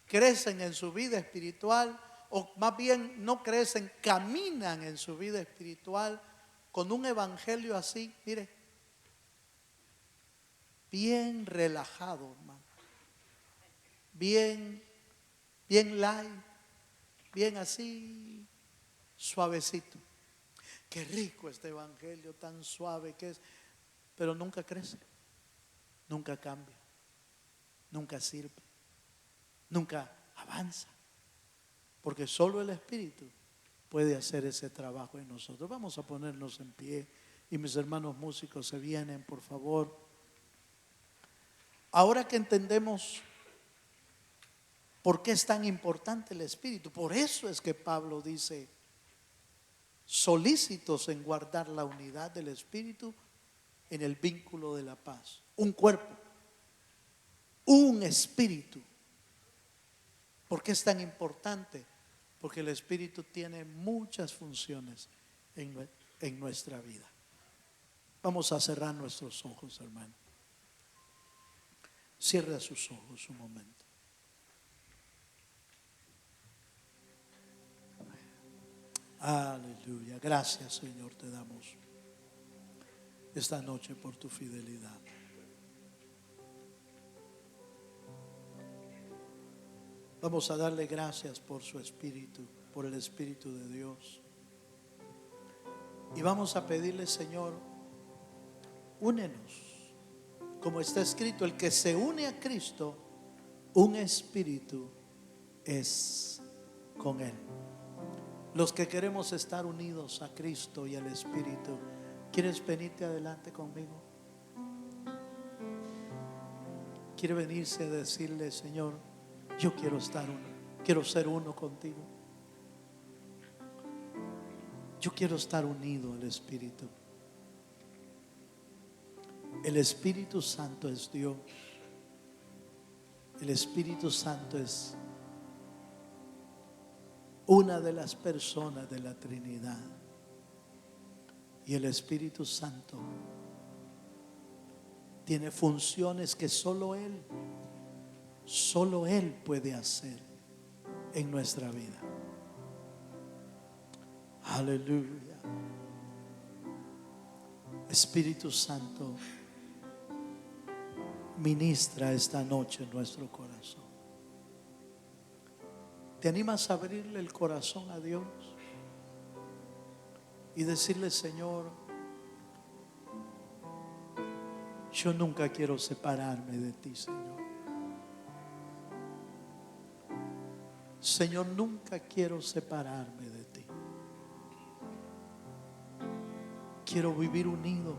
crecen en su vida espiritual, o más bien no crecen, caminan en su vida espiritual con un evangelio así, mire, bien relajado, hermano, bien light, bien así, suavecito. Qué rico este evangelio, tan suave que es, pero nunca crece, nunca cambia, nunca sirve, nunca avanza, porque solo el Espíritu puede hacer ese trabajo en nosotros. Vamos a ponernos en pie y mis hermanos músicos se vienen, por favor. Ahora que entendemos por qué es tan importante el Espíritu, por eso es que Pablo dice: solícitos en guardar la unidad del Espíritu en el vínculo de la paz. Un cuerpo, un espíritu. ¿Por qué es tan importante? Porque el Espíritu tiene muchas funciones en nuestra vida. Vamos a cerrar nuestros ojos, hermano. Cierra sus ojos un momento. Aleluya. Gracias, Señor, te damos esta noche por tu fidelidad. Vamos a darle gracias por su Espíritu, por el Espíritu de Dios. Y vamos a pedirle, Señor, únenos. Como está escrito, el que se une a Cristo, un espíritu es con Él. Los que queremos estar unidos a Cristo y al Espíritu, ¿quieres venirte adelante conmigo? ¿Quiere venirse a decirle: Señor, yo quiero quiero ser uno contigo? Yo quiero estar unido al Espíritu. El Espíritu Santo es Dios. El Espíritu Santo es una de las personas de la Trinidad. Y el Espíritu Santo tiene funciones que solo Él puede hacer en nuestra vida. Aleluya. Espíritu Santo, ministra esta noche en nuestro corazón. ¿Te animas a abrirle el corazón a Dios y decirle: Señor, yo nunca quiero separarme de ti, Señor? Señor, nunca quiero separarme de ti. Quiero vivir unido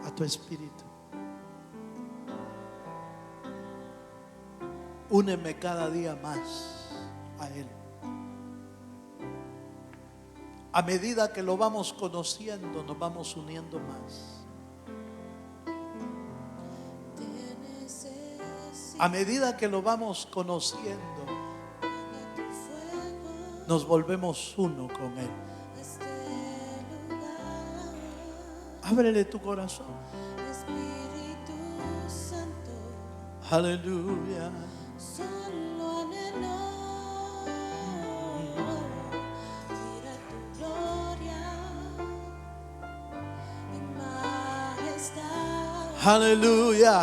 a tu Espíritu. Úneme cada día más a Él. A medida que lo vamos conociendo, nos vamos uniendo más. A medida que lo vamos conociendo, nos volvemos uno con Él. Ábrele tu corazón. Aleluya. Solo anhelo mira tu gloria y majestad. Aleluya.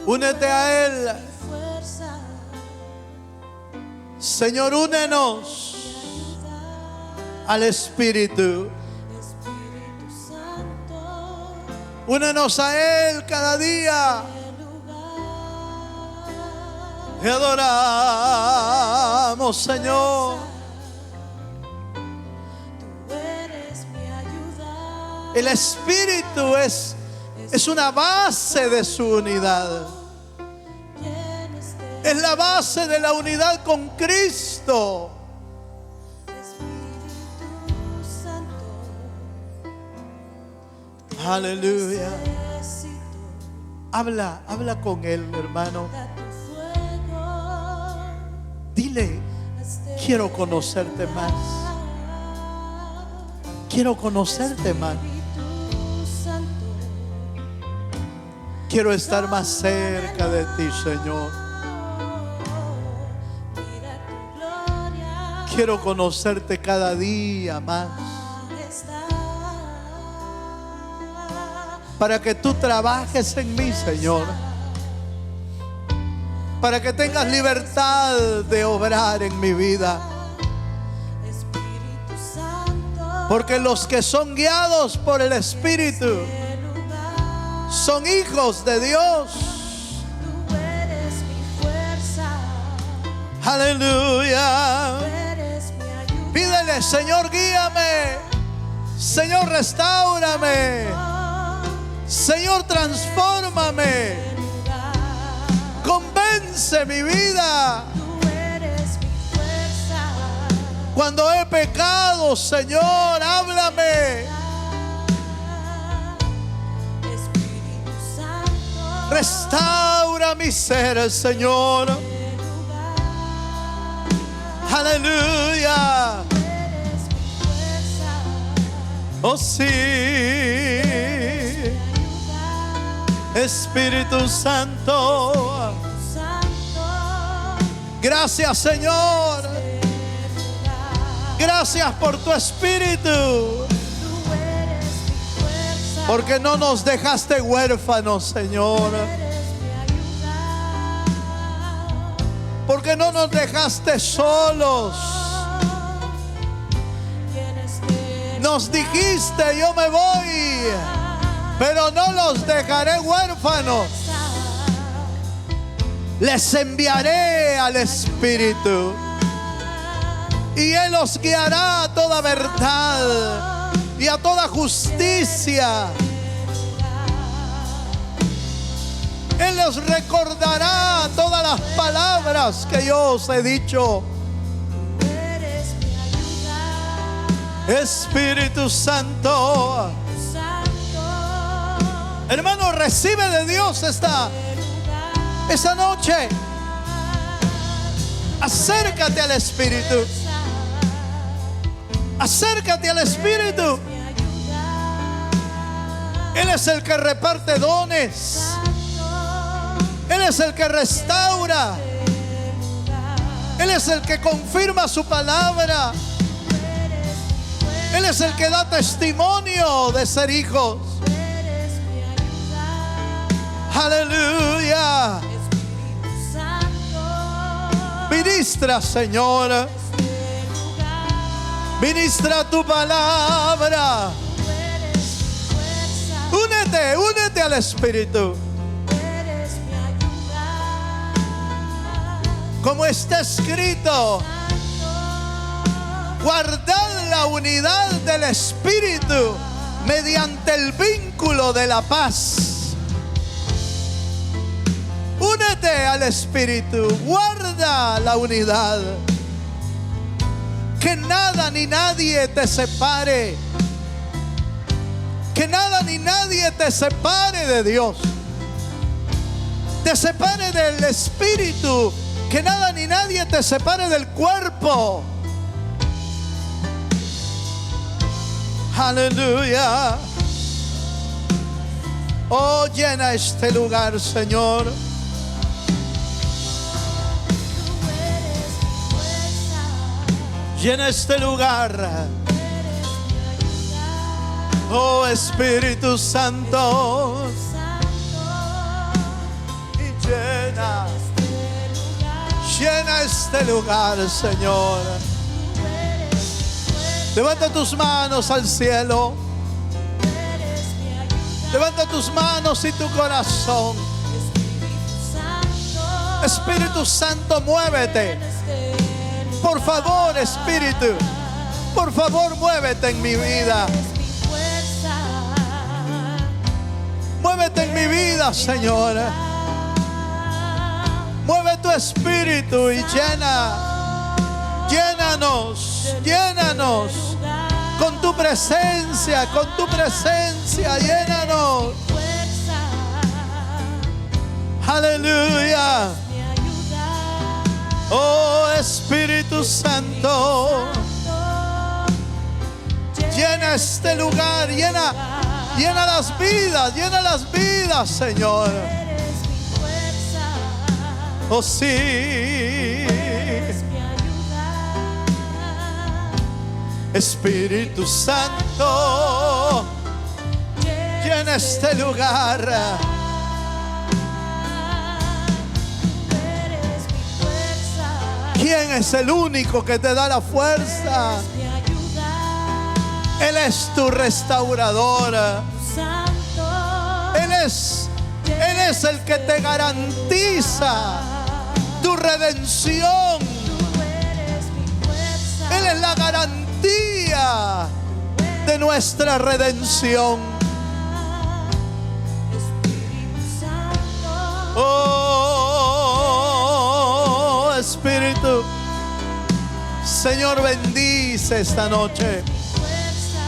Únete a Él. Señor, únenos al Espíritu. Únenos a Él cada día. Te adoramos, Señor. El Espíritu es una base de su unidad. Es la base de la unidad con Cristo. Aleluya. Habla con Él, hermano. Dile: quiero conocerte más. Quiero conocerte más. Quiero estar más cerca de ti, Señor. Quiero conocerte cada día más. Para que tú trabajes en mí, Señor. Para que tengas libertad de obrar en mi vida. Porque los que son guiados por el Espíritu son hijos de Dios. Aleluya. Pídele: Señor, guíame. Señor, restáurame. Señor, transfórmame. Convence mi vida. Cuando he pecado, Señor, háblame. Restaura mi ser, Señor. Aleluya. Oh sí, Espíritu Santo. Gracias, Señor. Gracias por tu Espíritu. Porque no nos dejaste huérfanos, Señor. Porque no nos dejaste solos. Nos dijiste: yo me voy, pero no los dejaré huérfanos. Les enviaré al Espíritu y Él los guiará a toda verdad y a toda justicia. Él les recordará todas las palabras que yo os he dicho. Espíritu Santo. Hermano, recibe de Dios esta noche. Acércate al Espíritu. Acércate al Espíritu. Él es el que reparte dones. Él es el que restaura. Él es el que confirma su palabra. Él es el que da testimonio de ser hijos. eres mi ayuda. Aleluya. Espíritu Santo, Ministra, Señor. este lugar, Ministra tu palabra. tú eres mi fuerza, Únete al Espíritu. eres mi ayuda. Como está escrito, guardad la unidad del Espíritu mediante el vínculo de la paz. Únete al Espíritu, guarda la unidad. Que nada ni nadie te separe. Que nada ni nadie te separe de Dios. Te separe del Espíritu. Que nada ni nadie te separe del cuerpo. Aleluya. Oh, llena este lugar, Señor. Tú eres mi fuerza, Llena este lugar. eres mi ayuda. Oh, Espíritu Santo. Santo, Y llena este lugar, este lugar, Señor. tú eres mi fuerza, Levanta tus manos al cielo. eres mi ayuda. Levanta tus manos y tu corazón. Espíritu Santo, Espíritu Santo, muévete. en este lugar, Por favor, Espíritu. Por favor, muévete en mi vida. eres mi fuerza, Muévete en mi vida, Señor. Mueve tu espíritu y llénanos con tu presencia, llénanos. fuerza, Aleluya. mi ayuda. Oh, Espíritu Santo, llena este lugar, llena las vidas, Señor. Eres mi fuerza, Oh, sí. eres mi ayuda. Espíritu Santo, llena este lugar. Eres mi fuerza, ¿Quién es el único que te da la fuerza? eres mi ayuda. Él es tu restaurador. Santo, Él es el que te garantiza tu redención. tú eres mi fuerza. Él es la garantía de nuestra redención. Espíritu Santo, Oh, Espíritu, Señor, bendice esta noche. fuerza,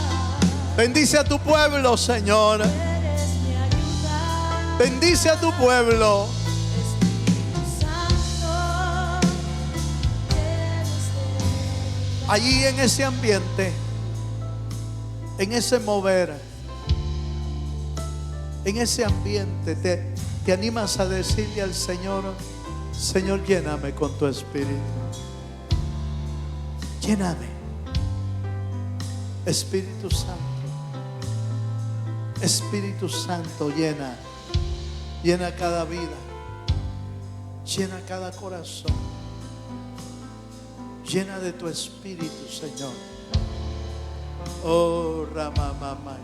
Bendice a tu pueblo, Señor. eres mi ayuda. Bendice a tu pueblo. Espíritu Santo, eres de Allí en ese ambiente, en ese mover, en ese ambiente, te animas a decirle al Señor: Señor, lléname con tu espíritu. Lléname. Espíritu Santo. Espíritu Santo, llena cada vida, llena cada corazón, llena de tu espíritu, Señor. Oh, Ramamama,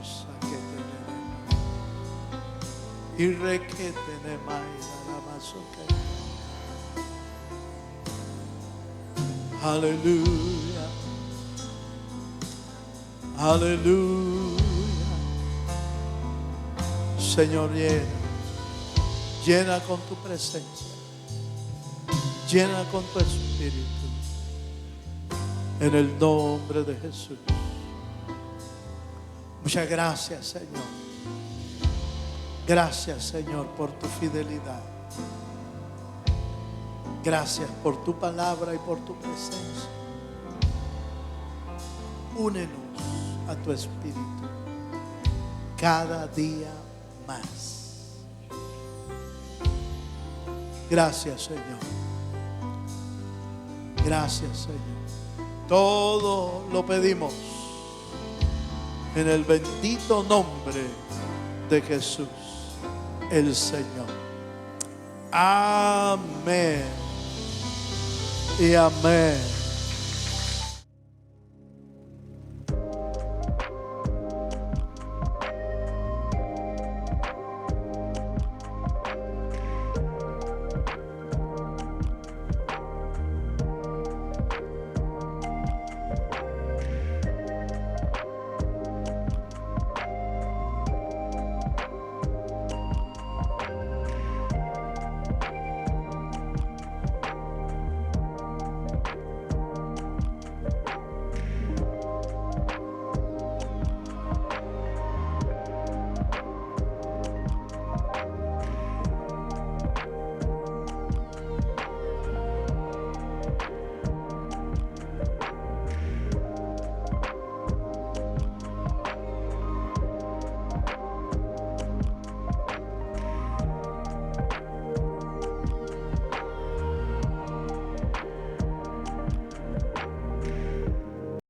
y requete aleluya, aleluya. Señor, llena con tu presencia, llena con tu espíritu, en el nombre de Jesús. Muchas gracias, Señor. Gracias, Señor, por tu fidelidad. Gracias por tu palabra y por tu presencia. Únenos a tu espíritu cada día más. Gracias, Señor. Gracias, Señor. Todo lo pedimos en el bendito nombre de Jesús, el Señor. Amén y amén.